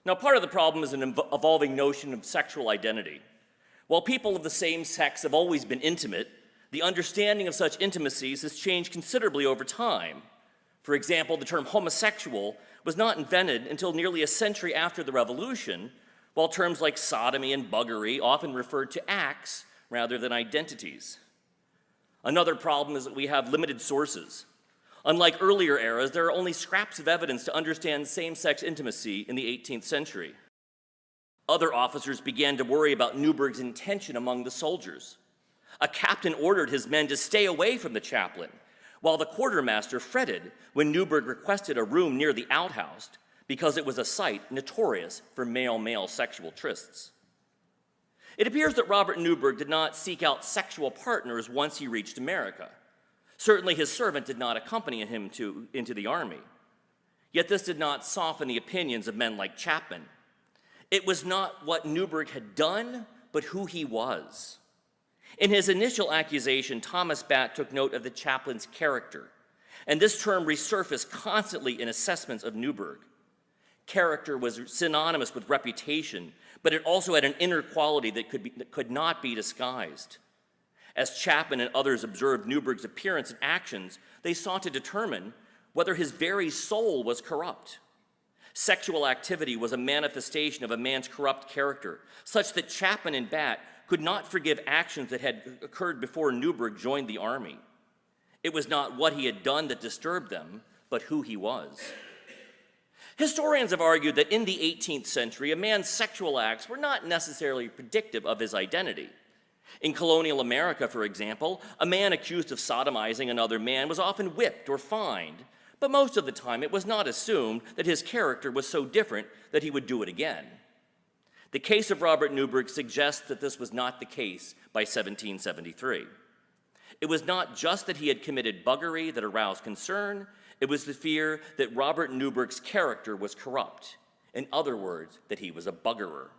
Now, part of the problem is an evolving notion of sexual identity. While people of the same sex have always been intimate, the understanding of such intimacies has changed considerably over time. For example, the term homosexual was not invented until nearly a century after the Revolution, while terms like sodomy and buggery often referred to acts rather than identities. Another problem is that we have limited sources. Unlike earlier eras, there are only scraps of evidence to understand same-sex intimacy in the 18th century. Other officers began to worry about Newburgh's intention among the soldiers. A captain ordered his men to stay away from the chaplain, while the quartermaster fretted when Newburgh requested a room near the outhouse because it was a site notorious for male-male sexual trysts. It appears that Robert Newburgh did not seek out sexual partners once he reached America. Certainly his servant did not accompany him into the army. Yet this did not soften the opinions of men like Chapman. It was not what Newburgh had done, but who he was. In his initial accusation, Thomas Batt took note of the chaplain's character, and this term resurfaced constantly in assessments of Newburgh. Character was synonymous with reputation, but it also had an inner quality that could not be disguised. As Chapman and others observed Newburgh's appearance and actions, they sought to determine whether his very soul was corrupt. Sexual activity was a manifestation of a man's corrupt character, such that Chapman and Batt could not forgive actions that had occurred before Newburgh joined the army. It was not what he had done that disturbed them, but who he was. Historians have argued that in the 18th century, a man's sexual acts were not necessarily predictive of his identity. In colonial America, for example, a man accused of sodomizing another man was often whipped or fined, but most of the time it was not assumed that his character was so different that he would do it again. The case of Robert Newburgh suggests that this was not the case by 1773. It was not just that he had committed buggery that aroused concern, it was the fear that Robert Newburgh's character was corrupt. In other words, that he was a buggerer.